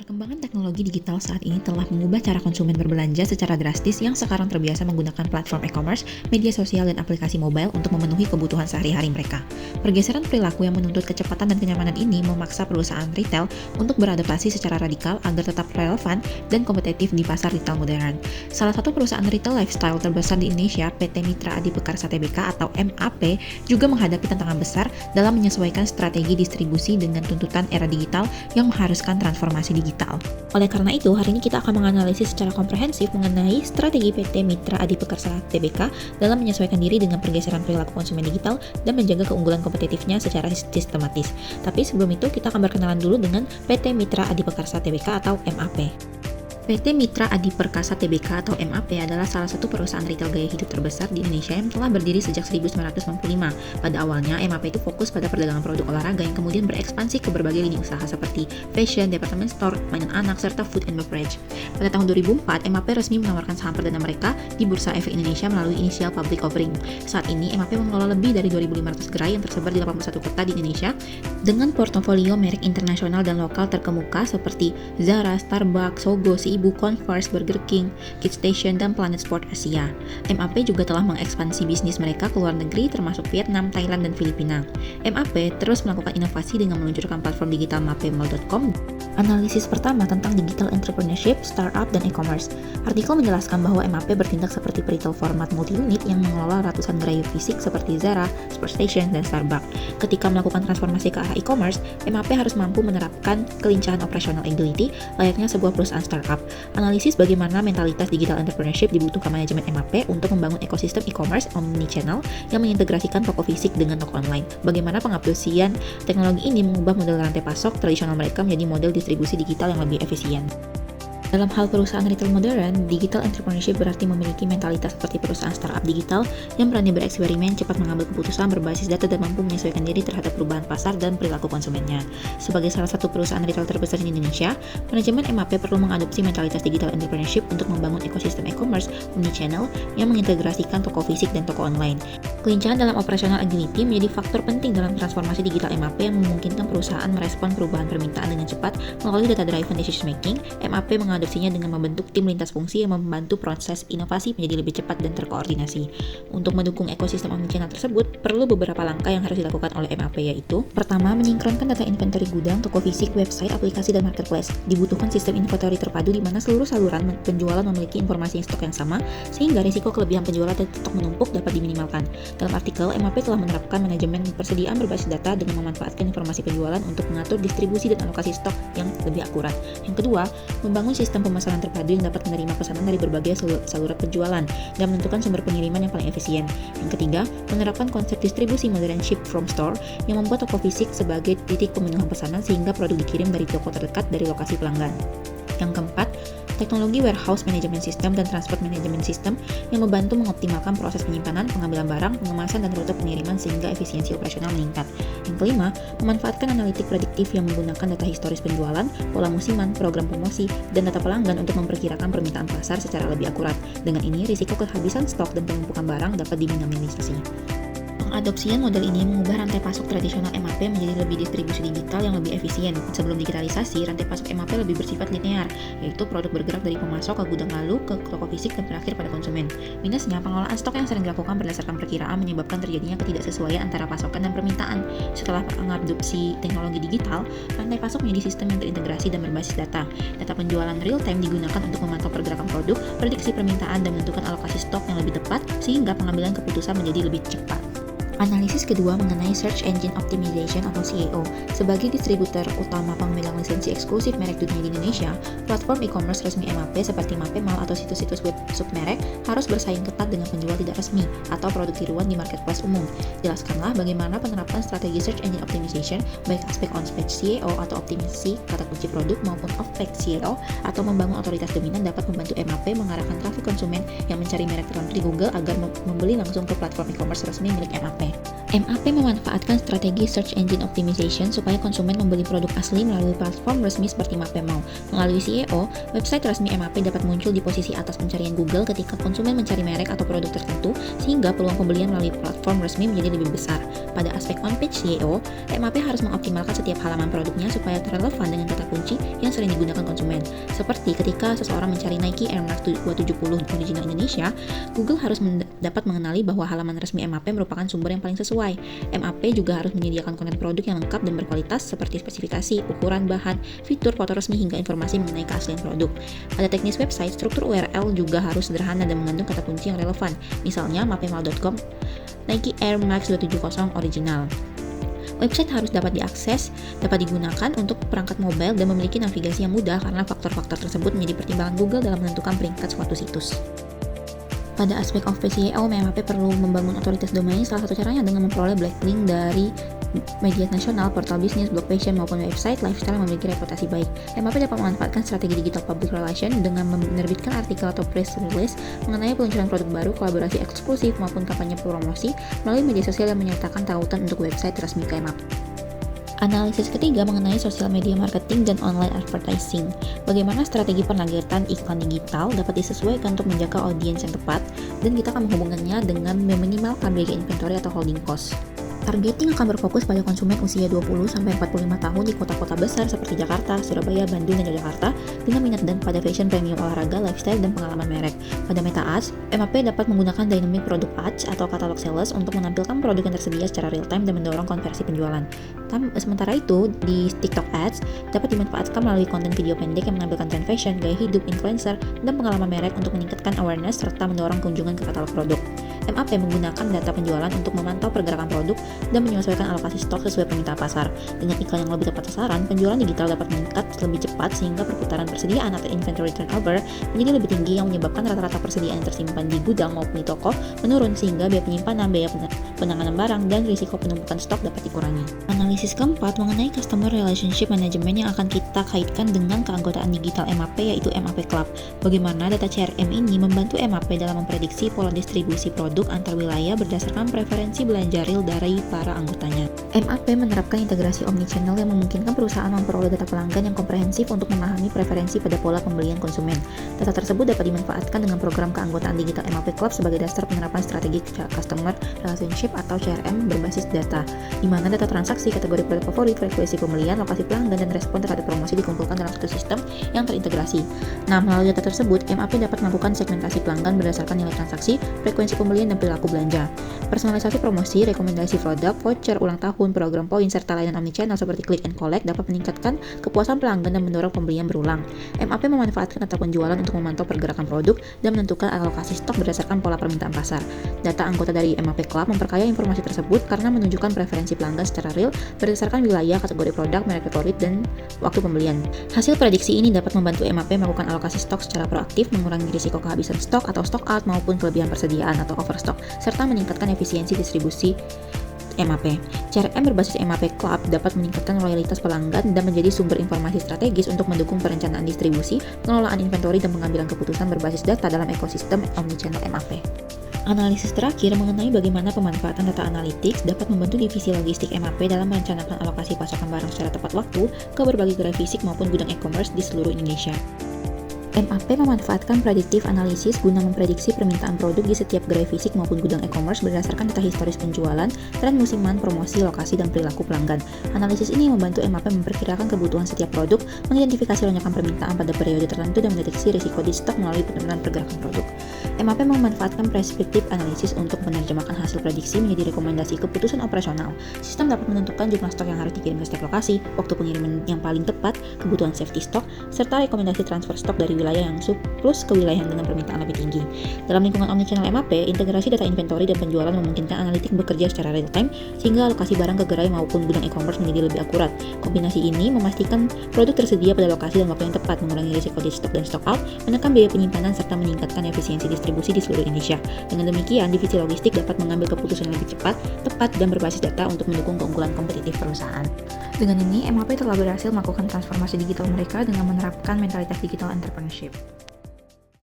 Perkembangan teknologi digital saat ini telah mengubah cara konsumen berbelanja secara drastis yang sekarang terbiasa menggunakan platform e-commerce, media sosial, dan aplikasi mobile untuk memenuhi kebutuhan sehari-hari mereka. Pergeseran perilaku yang menuntut kecepatan dan kenyamanan ini memaksa perusahaan retail untuk beradaptasi secara radikal agar tetap relevan dan kompetitif di pasar retail modern. Salah satu perusahaan retail lifestyle terbesar di Indonesia, PT Mitra Adi Perkasa Tbk atau MAP, juga menghadapi tantangan besar dalam menyesuaikan strategi distribusi dengan tuntutan era digital yang mengharuskan transformasi digital. Oleh karena itu, hari ini kita akan menganalisis secara komprehensif mengenai strategi PT Mitra Adi Perkasa Tbk dalam menyesuaikan diri dengan pergeseran perilaku konsumen digital dan menjaga keunggulan kompetitifnya secara sistematis. Tapi sebelum itu, kita akan berkenalan dulu dengan PT Mitra Adi Perkasa Tbk atau MAP. PT Mitra Adi Perkasa Tbk atau MAP adalah salah satu perusahaan retail gaya hidup terbesar di Indonesia yang telah berdiri sejak 1995. Pada awalnya, MAP itu fokus pada perdagangan produk olahraga yang kemudian berekspansi ke berbagai lini usaha seperti fashion, department store, mainan anak, serta food and beverage. Pada tahun 2004, MAP resmi menawarkan saham perdana mereka di Bursa Efek Indonesia melalui initial public offering. Saat ini, MAP mengelola lebih dari 2.500 gerai yang tersebar di 81 kota di Indonesia dengan portofolio merek internasional dan lokal terkemuka seperti Zara, Starbucks, Sogo, Ibu, Converse, Burger King, KidStation, dan Planet Sport Asia. MAP juga telah mengekspansi bisnis mereka ke luar negeri termasuk Vietnam, Thailand, dan Filipina. MAP terus melakukan inovasi dengan meluncurkan platform digital mapmall.com. Analisis pertama tentang digital entrepreneurship, startup, dan e-commerce. Artikel menjelaskan bahwa MAP bertindak seperti retail format multi-unit yang mengelola ratusan gerai fisik seperti Zara, SportStation, dan Starbucks. Ketika melakukan transformasi ke arah e-commerce, MAP harus mampu menerapkan kelincahan operational agility layaknya sebuah perusahaan startup. Analisis bagaimana mentalitas digital entrepreneurship dibutuhkan manajemen MAP untuk membangun ekosistem e-commerce omnichannel yang mengintegrasikan toko fisik dengan toko online. Bagaimana pengaplikasian teknologi ini mengubah model rantai pasok tradisional mereka menjadi model distribusi digital yang lebih efisien. Dalam hal perusahaan retail modern, digital entrepreneurship berarti memiliki mentalitas seperti perusahaan startup digital yang berani bereksperimen, cepat mengambil keputusan berbasis data dan mampu menyesuaikan diri terhadap perubahan pasar dan perilaku konsumennya. Sebagai salah satu perusahaan retail terbesar di Indonesia, manajemen MAP perlu mengadopsi mentalitas digital entrepreneurship untuk membangun ekosistem e-commerce omnichannel yang mengintegrasikan toko fisik dan toko online. Kelincahan dalam operational agility menjadi faktor penting dalam transformasi digital MAP yang memungkinkan perusahaan merespon perubahan permintaan dengan cepat melalui data-driven decision making. MAP mengadopsinya dengan membentuk tim lintas fungsi yang membantu proses inovasi menjadi lebih cepat dan terkoordinasi. Untuk mendukung ekosistem omnichannel tersebut, perlu beberapa langkah yang harus dilakukan oleh MAP, yaitu pertama, menyinkronkan data inventory gudang, toko fisik, website, aplikasi, dan marketplace. Dibutuhkan sistem inventory terpadu di mana seluruh saluran penjualan memiliki informasi stok yang sama, sehingga risiko kelebihan penjualan dan stok menumpuk dapat diminimalkan. Dalam artikel, MAP telah menerapkan manajemen persediaan berbasis data dengan memanfaatkan informasi penjualan untuk mengatur distribusi dan alokasi stok yang lebih akurat. Yang kedua, membangun sistem pemesanan terpadu yang dapat menerima pesanan dari berbagai saluran penjualan dan menentukan sumber pengiriman yang paling efisien. Yang ketiga, menerapkan konsep distribusi modern ship from store yang membuat toko fisik sebagai titik pemenuhan pesanan sehingga produk dikirim dari toko terdekat dari lokasi pelanggan. Yang keempat, teknologi warehouse management system dan transport management system yang membantu mengoptimalkan proses penyimpanan, pengambilan barang, pengemasan, dan rute pengiriman sehingga efisiensi operasional meningkat. Yang kelima, memanfaatkan analitik prediktif yang menggunakan data historis penjualan, pola musiman, program promosi, dan data pelanggan untuk memperkirakan permintaan pasar secara lebih akurat. Dengan ini, risiko kehabisan stok dan penumpukan barang dapat diminimalisasi. Pengadopsian model ini mengubah rantai pasok tradisional MAP menjadi lebih distribusi digital yang lebih efisien. Sebelum digitalisasi, rantai pasok MAP lebih bersifat linear, yaitu produk bergerak dari pemasok ke gudang lalu ke toko fisik dan berakhir pada konsumen. Minusnya, pengelolaan stok yang sering dilakukan berdasarkan perkiraan menyebabkan terjadinya ketidaksesuaian antara pasokan dan permintaan. Setelah mengadopsi teknologi digital, rantai pasok menjadi sistem yang terintegrasi dan berbasis data. Data penjualan real time digunakan untuk memantau pergerakan produk, prediksi permintaan, dan menentukan alokasi stok yang lebih tepat sehingga pengambilan keputusan menjadi lebih cepat. Analisis kedua mengenai Search Engine Optimization atau SEO. Sebagai distributor utama pemegang lisensi eksklusif merek dunia di Indonesia, platform e-commerce resmi MAP seperti Mapemall atau situs-situs web submerek harus bersaing ketat dengan penjual tidak resmi atau produk tiruan di marketplace umum. Jelaskanlah bagaimana penerapan strategi Search Engine Optimization, baik aspek on-page SEO atau optimasi kata kunci produk maupun off-page SEO atau membangun otoritas dominan dapat membantu MAP mengarahkan trafik konsumen yang mencari merek tertentu di Google agar membeli langsung ke platform e-commerce resmi milik MAP. MAP. MAP memanfaatkan strategi Search Engine Optimization supaya konsumen membeli produk asli melalui platform resmi seperti Mapemau. Melalui SEO, website resmi MAP dapat muncul di posisi atas pencarian Google ketika konsumen mencari merek atau produk tertentu, sehingga peluang pembelian melalui platform resmi menjadi lebih besar. Pada aspek on-page SEO, MAP harus mengoptimalkan setiap halaman produknya supaya relevan dengan kata kunci yang sering digunakan konsumen. Seperti ketika seseorang mencari Nike Air Max 270 original Indonesia, Google harus dapat mengenali bahwa halaman resmi MAP merupakan sumber yang paling sesuai. MAP juga harus menyediakan konten produk yang lengkap dan berkualitas seperti spesifikasi, ukuran, bahan, fitur, foto resmi, hingga informasi mengenai keaslian produk. Pada teknis website, struktur URL juga harus sederhana dan mengandung kata kunci yang relevan. Misalnya mapemau.com Nike Air Max 270 original. Website harus dapat diakses, dapat digunakan untuk perangkat mobile, dan memiliki navigasi yang mudah karena faktor-faktor tersebut menjadi pertimbangan Google dalam menentukan peringkat suatu situs. Pada aspek of SEO, MAP perlu membangun otoritas domain. Salah satu caranya dengan memperoleh backlink dari media nasional, portal bisnis, blog fashion, maupun website lifestyle yang memiliki reputasi baik. MAP dapat memanfaatkan strategi digital public relation dengan menerbitkan artikel atau press release mengenai peluncuran produk baru, kolaborasi eksklusif, maupun kampanye promosi melalui media sosial yang menyertakan tautan untuk website resmi ke MAP. Analisis ketiga mengenai sosial media marketing dan online advertising. Bagaimana strategi penargetan iklan digital dapat disesuaikan untuk menjaga audiens yang tepat, dan kita akan menghubungkannya dengan meminimalkan biaya inventory atau holding cost. Targeting akan berfokus pada konsumen usia 20-45 tahun di kota-kota besar seperti Jakarta, Surabaya, Bandung, dan Yogyakarta dengan minat dan pada fashion, premium, olahraga, lifestyle, dan pengalaman merek. Pada Meta Ads, MAP dapat menggunakan Dynamic Product Ads atau katalog sales untuk menampilkan produk yang tersedia secara real time dan mendorong konversi penjualan. Sementara itu, di TikTok Ads dapat dimanfaatkan melalui konten video pendek yang menampilkan tren fashion, gaya hidup, influencer, dan pengalaman merek untuk meningkatkan awareness serta mendorong kunjungan ke katalog produk. MAP menggunakan data penjualan untuk memantau pergerakan produk dan menyesuaikan alokasi stok sesuai permintaan pasar. Dengan iklan yang lebih tepat sasaran, penjualan digital dapat meningkat lebih cepat sehingga perputaran persediaan atau inventory turnover menjadi lebih tinggi, yang menyebabkan rata-rata persediaan yang tersimpan di gudang maupun di toko menurun, sehingga biaya penyimpanan, biaya penanganan barang, dan risiko penumpukan stok dapat dikurangi. Analisis keempat mengenai Customer Relationship Management yang akan kita kaitkan dengan keanggotaan digital MAP, yaitu MAP Club. Bagaimana data CRM ini membantu MAP dalam memprediksi pola distribusi produk antar wilayah berdasarkan preferensi belanja real dari para anggotanya. MAP menerapkan integrasi omnichannel yang memungkinkan perusahaan memperoleh data pelanggan yang komprehensif untuk memahami preferensi pada pola pembelian konsumen. Data tersebut dapat dimanfaatkan dengan program keanggotaan digital MAP Club sebagai dasar penerapan strategi Customer Relationship atau CRM berbasis data, di mana data transaksi, kategori produk favorit, frekuensi pembelian, lokasi pelanggan, dan respon terhadap promosi dikumpulkan dalam satu sistem yang terintegrasi. Nah, melalui data tersebut, MAP dapat melakukan segmentasi pelanggan berdasarkan nilai transaksi, frekuensi pembelian, dan perilaku belanja. Personalisasi promosi, rekomendasi produk, voucher ulang tahun, program poin, serta layanan omnichannel seperti click and collect dapat meningkatkan kepuasan pelanggan dan mendorong pembelian berulang. MAP memanfaatkan data penjualan untuk memantau pergerakan produk dan menentukan alokasi stok berdasarkan pola permintaan pasar. Data anggota dari MAP Club memperkaya informasi tersebut karena menunjukkan preferensi pelanggan secara real berdasarkan wilayah, kategori produk, merek favorit, dan waktu pembelian. Hasil prediksi ini dapat membantu MAP melakukan alokasi stok secara proaktif, mengurangi risiko kehabisan stok atau stock out maupun kelebihan persediaan atau overstock, serta meningkatkan efisiensi distribusi MAP. CRM berbasis MAP Club dapat meningkatkan loyalitas pelanggan dan menjadi sumber informasi strategis untuk mendukung perencanaan distribusi, pengelolaan inventory, dan pengambilan keputusan berbasis data dalam ekosistem omnichannel MAP. Analisis terakhir mengenai bagaimana pemanfaatan data analytics dapat membantu divisi logistik MAP dalam merencanakan alokasi pasokan barang secara tepat waktu ke berbagai gerai fisik maupun gudang e-commerce di seluruh Indonesia. MAP memanfaatkan predictive analysis guna memprediksi permintaan produk di setiap gerai fisik maupun gudang e-commerce berdasarkan data historis penjualan, tren musiman, promosi, lokasi, dan perilaku pelanggan. Analisis ini membantu MAP memperkirakan kebutuhan setiap produk, mengidentifikasi lonjakan permintaan pada periode tertentu, dan mendeteksi risiko di stok melalui penurunan pergerakan produk. MAP memanfaatkan prescriptive analysis untuk menerjemahkan hasil prediksi menjadi rekomendasi keputusan operasional. Sistem dapat menentukan jumlah stok yang harus dikirim ke setiap lokasi, waktu pengiriman yang paling tepat, kebutuhan safety stock, serta rekomendasi transfer stok dari wilayah yang surplus ke wilayah yang dengan permintaan lebih tinggi. Dalam lingkungan omnichannel MAP, integrasi data inventory dan penjualan memungkinkan analitik bekerja secara real time sehingga alokasi barang ke gerai maupun gudang e-commerce menjadi lebih akurat. Kombinasi ini memastikan produk tersedia pada lokasi dan waktu yang tepat, mengurangi risiko di stok dan stock out, menekan biaya penyimpanan, serta meningkatkan efisiensi distribusi di seluruh Indonesia. Dengan demikian, divisi logistik dapat mengambil keputusan yang lebih cepat, tepat, dan berbasis data untuk mendukung keunggulan kompetitif perusahaan. Dengan ini, MAP telah berhasil melakukan transformasi digital mereka dengan menerapkan mentalitas digital entrepreneurship.